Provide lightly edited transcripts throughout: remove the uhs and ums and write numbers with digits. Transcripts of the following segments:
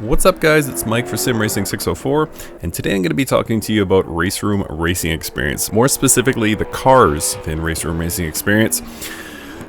What's up guys, it's Mike for Sim Racing 604, and today I'm going to be talking to you about RaceRoom Racing Experience, more specifically the cars in RaceRoom Racing Experience.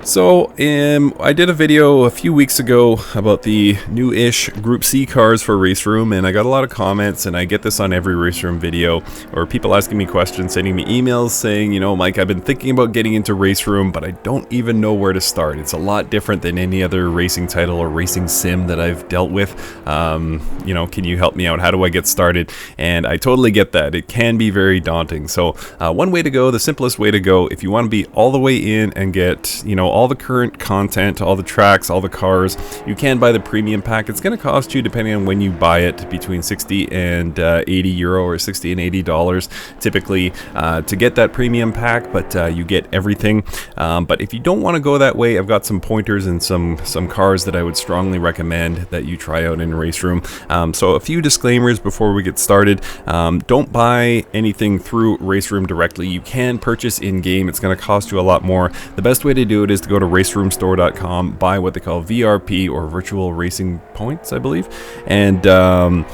So, I did a video a few weeks ago about the new-ish Group C cars for RaceRoom, and I got a lot of comments, and I get this on every RaceRoom video, or people asking me questions, sending me emails saying, you know, Mike, I've been thinking about getting into RaceRoom, but I don't even know where to start. It's a lot different than any other racing title or racing sim that I've dealt with. You know, can you help me out? How do I get started? And I totally get that. It can be very daunting. So, one way to go, the simplest way to go, if you want to be all the way in and get, you know, all the current content, all the tracks, all the cars, you can buy the premium pack. It's going to cost you, depending on when you buy it, between 60 and 80 euro or 60 and 80 dollars typically to get that premium pack, but you get everything. But if you don't want to go that way, I've got some pointers and some cars that I would strongly recommend that you try out in RaceRoom. So a few disclaimers before we get started. Don't buy anything through RaceRoom directly. You can purchase in-game. It's going to cost you a lot more. The best way to do it is to go to raceroomstore.com, buy what they call VRP, or virtual racing points, I believe, and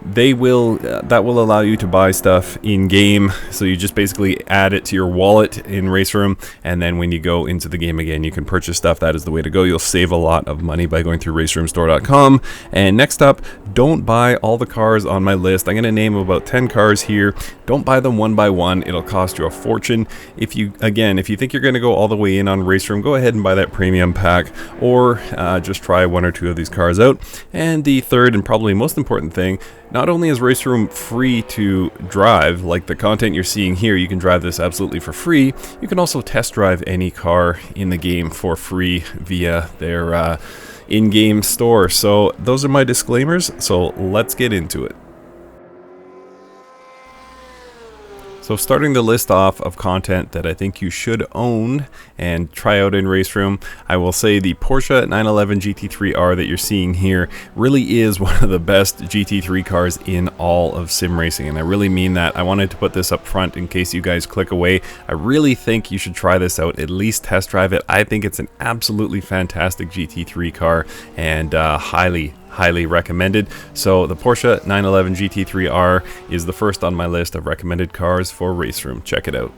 they will that will allow you to buy stuff in game. So you just basically add it to your wallet in RaceRoom, and then when you go into the game again, you can purchase stuff. That is the way to go. You'll save a lot of money by going through raceroomstore.com. And next up, don't buy all the cars on my list. I'm going to name about 10 cars here. Don't buy them one by one. It'll cost you a fortune. If you think you're going to go all the way in on RaceRoom, go ahead and buy that premium pack, or just try one or two of these cars out. And the third and probably most important thing, not only is RaceRoom free to drive, like the content you're seeing here, you can drive this absolutely for free. You can also test drive any car in the game for free via their in-game store. So those are my disclaimers, so let's get into it. So starting the list off of content that I think you should own and try out in RaceRoom, I will say the Porsche 911 GT3 R that you're seeing here really is one of the best GT3 cars in all of sim racing, and I really mean that. I wanted to put this up front in case you guys click away. I really think you should try this out, at least test drive it. I think it's an absolutely fantastic GT3 car, and highly recommended. So the Porsche 911 GT3 R is the first on my list of recommended cars for RaceRoom. Check it out.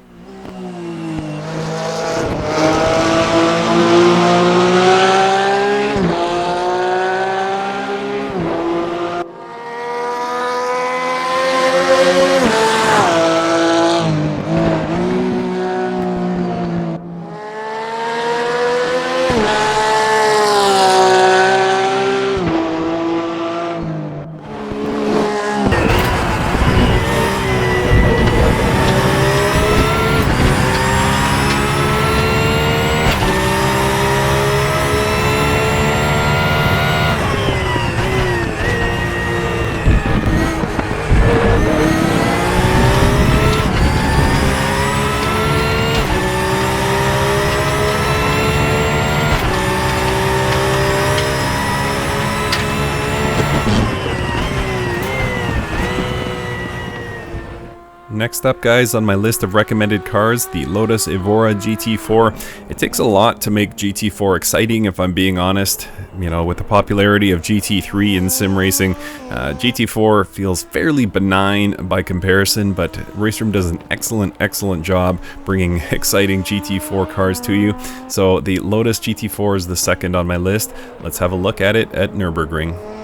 Next up, guys, on my list of recommended cars, the Lotus Evora GT4. It takes a lot to make GT4 exciting, if I'm being honest. You know, with the popularity of GT3 in sim racing, GT4 feels fairly benign by comparison, but RaceRoom does an excellent job bringing exciting GT4 cars to you. So the Lotus GT4 is the second on my list. Let's have a look at it at Nürburgring.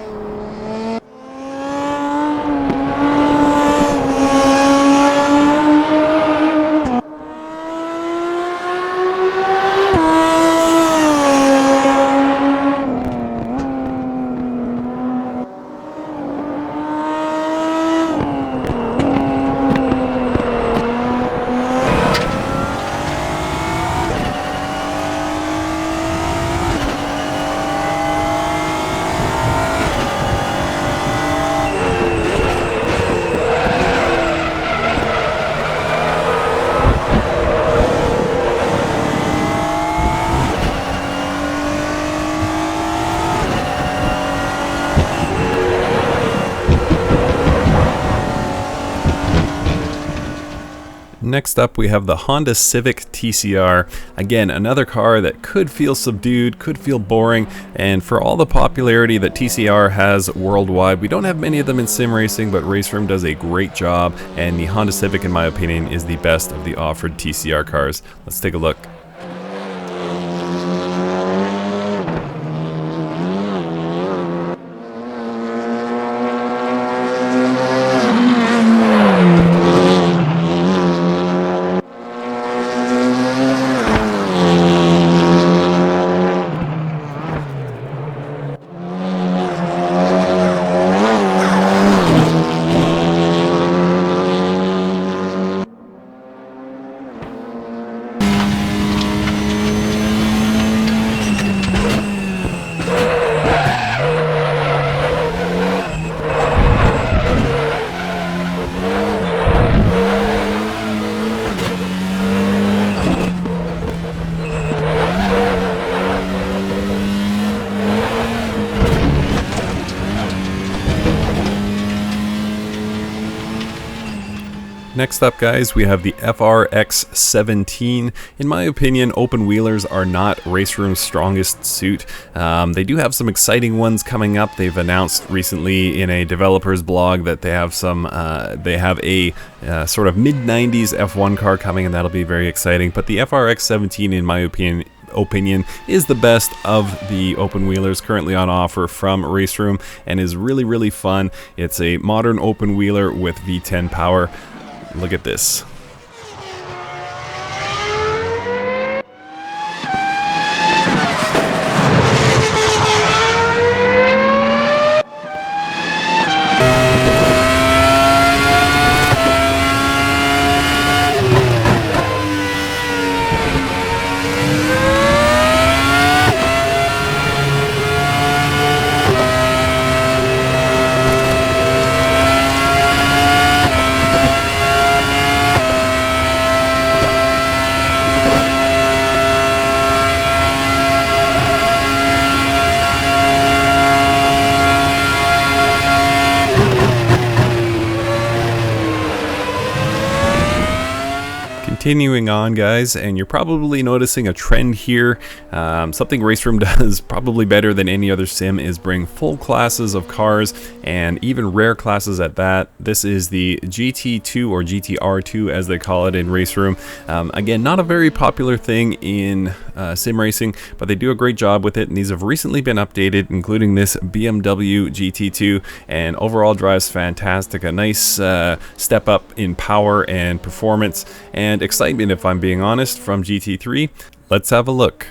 Next up, we have the Honda Civic TCR. Again, another car that could feel subdued, could feel boring, and for all the popularity that TCR has worldwide, we don't have many of them in sim racing, but RaceRoom does a great job, and the Honda Civic, in my opinion, is the best of the offered TCR cars. Let's take a look. Next up, guys, we have the FRX17. In my opinion, open wheelers are not RaceRoom's strongest suit. They do have some exciting ones coming up. They've announced recently in a developer's blog that they have a sort of mid-90s F1 car coming, and that'll be very exciting. But the FRX17, in my opinion, is the best of the open wheelers currently on offer from RaceRoom, and is really fun. It's a modern open wheeler with V10 power. Look at this. Continuing on, guys, and you're probably noticing a trend here. Something RaceRoom does probably better than any other sim is bring full classes of cars, and even rare classes at that. This is the GT2 or GT-R2 as they call it in RaceRoom. Again, not a very popular thing in sim racing, but they do a great job with it, and these have recently been updated, including this BMW GT2, and overall drives fantastic. A nice step up in power and performance and excitement, if I'm being honest, from GT3. Let's have a look.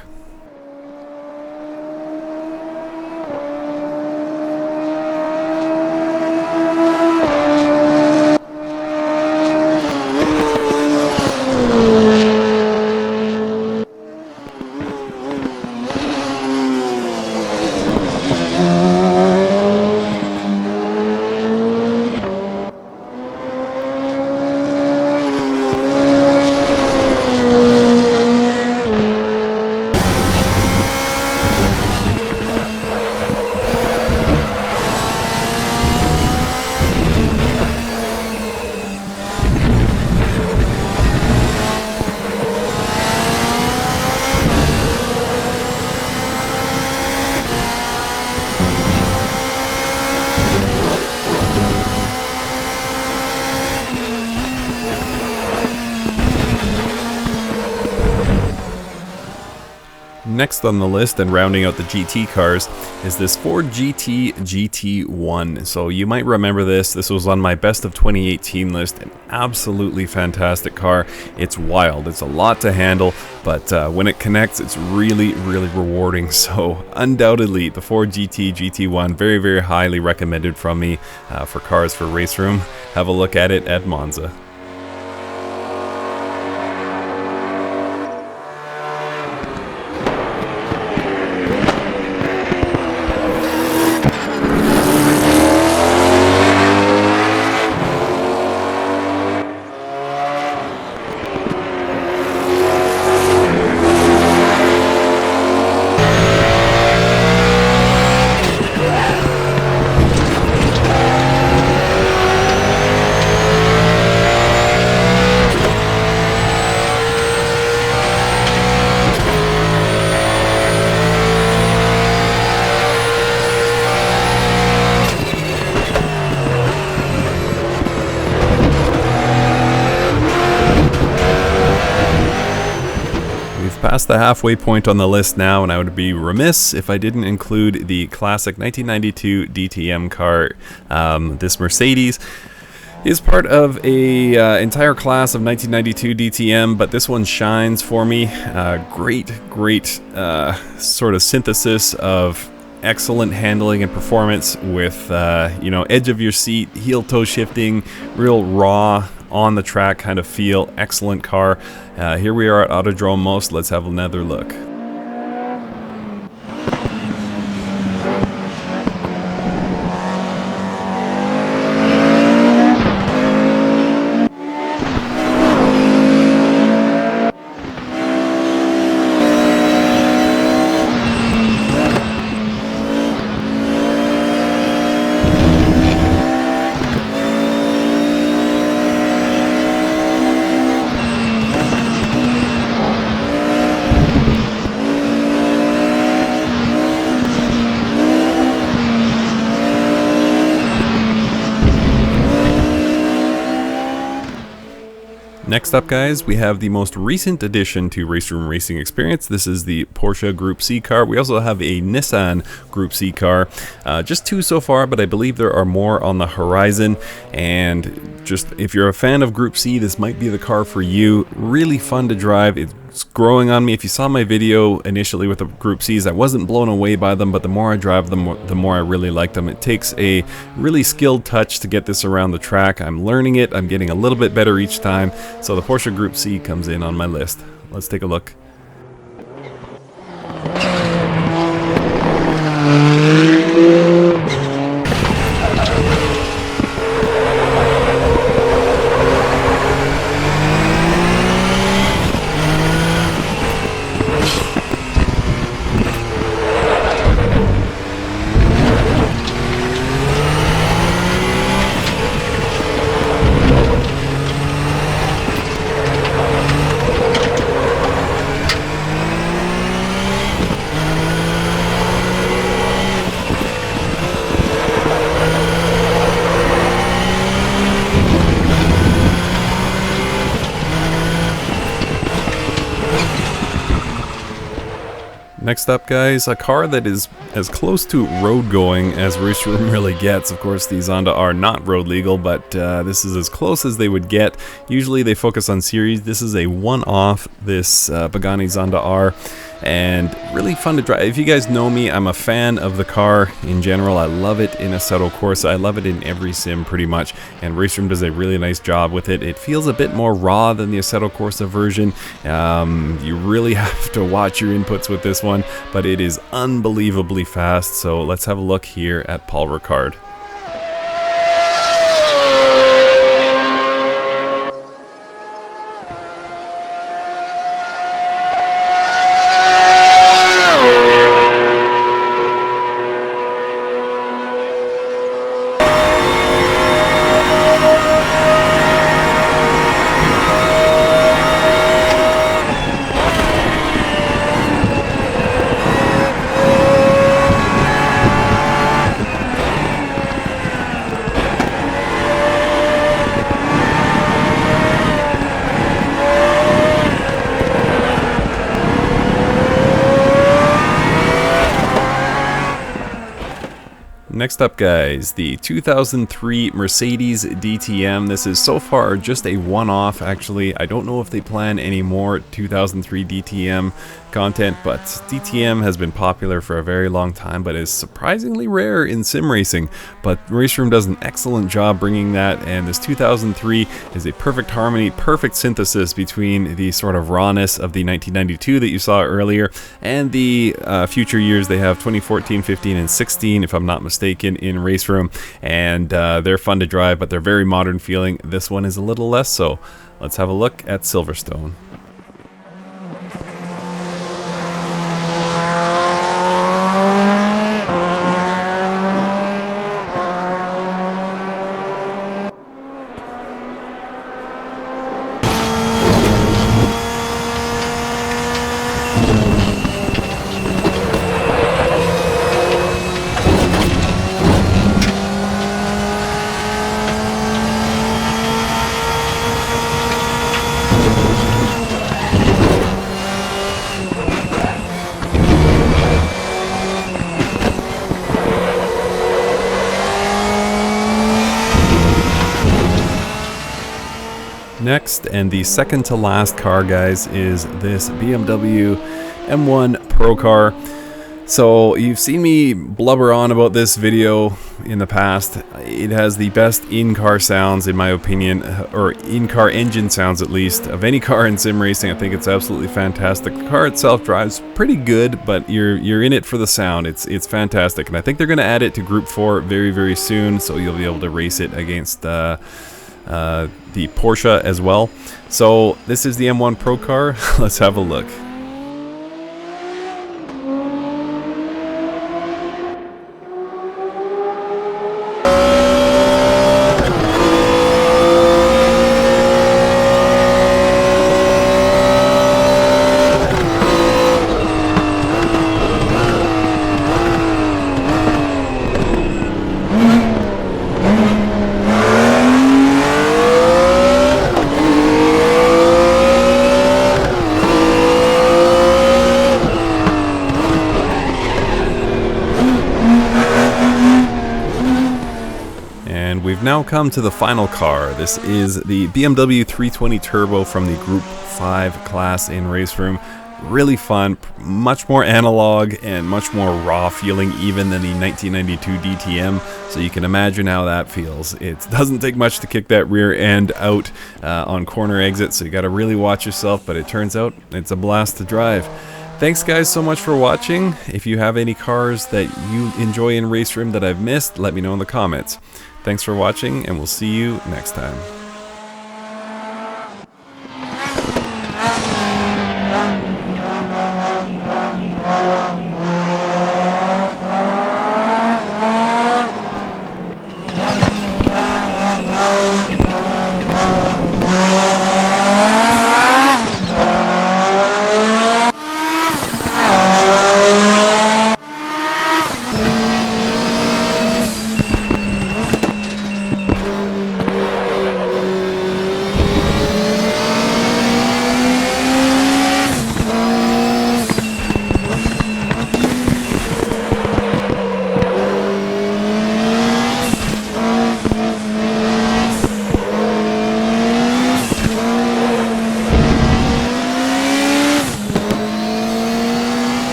Next on the list, and rounding out the GT cars, is this Ford GT GT1. So you might remember this. This was on my best of 2018 list. An absolutely fantastic car. It's wild. It's a lot to handle, but when it connects, it's really rewarding. So undoubtedly, the Ford GT GT1, very highly recommended from me for cars for RaceRoom. Have a look at it at Monza. past the halfway point on the list now, and I would be remiss if I didn't include the classic 1992 DTM car. This Mercedes is part of a entire class of 1992 DTM, but this one shines for me. Great sort of synthesis of excellent handling and performance with you know, edge of your seat, heel toe shifting, real raw on the track kind of feel. Excellent car. Here we are at Autodrome Most. Let's have another look. Next up, guys, we have the most recent addition to RaceRoom Racing Experience. This is the Porsche Group C car. We also have a Nissan Group C car. Just two so far, but I believe there are more on the horizon. And just if you're a fan of Group C, this might be the car for you. Really fun to drive. It's growing on me. If you saw my video initially with the Group Cs, I wasn't blown away by them, but the more I drive them, the more I really like them. It takes a really skilled touch to get this around the track. I'm learning it. I'm getting a little bit better each time. So the Porsche Group C comes in on my list. Let's take a look. Next up, guys, a car that is as close to road going as RaceRoom really gets. Of course, the Zonda R not road legal, but this is as close as they would get. Usually they focus on series. This is a one-off, this Pagani Zonda R, and really fun to drive. If you guys know me, I'm a fan of the car in general. I love it in Assetto Corsa. I love it in every sim pretty much, and RaceRoom does a really nice job with it. It feels a bit more raw than the Assetto Corsa version. You really have to watch your inputs with this one, but it is unbelievably fast. So let's have a look here at Paul Ricard. Next up, guys, the 2003 Mercedes DTM. This is so far just a one-off, actually. I don't know if they plan any more 2003 DTM content, but DTM has been popular for a very long time, but is surprisingly rare in sim racing. But RaceRoom does an excellent job bringing that, and this 2003 is a perfect harmony, perfect synthesis between the sort of rawness of the 1992 that you saw earlier and the future years. They have 2014, 15, and 16, if I'm not mistaken, in RaceRoom, and they're fun to drive, but they're very modern feeling. This one is a little less so. Let's have a look at Silverstone. Next, and the second to last car, guys, is this BMW M1 ProCar. So you've seen me blubber on about this video in the past. It has the best in-car sounds, in my opinion, or in-car engine sounds at least, of any car in sim racing. I think it's absolutely fantastic. The car itself drives pretty good, but you're in it for the sound. It's fantastic, and I think they're going to add it to Group 4 very, very soon, so you'll be able to race it against the Porsche as well. So this is the M1 ProCar. Let's have a look. And we've now come to the final car. This is the BMW 320 Turbo from the Group 5 class in RaceRoom. Really fun, much more analog and much more raw feeling even than the 1992 DTM, so you can imagine how that feels. It doesn't take much to kick that rear end out on corner exits, so you got to really watch yourself, but it turns out it's a blast to drive. Thanks guys so much for watching. If you have any cars that you enjoy in RaceRoom that I've missed, let me know in the comments. Thanks for watching, and we'll see you next time.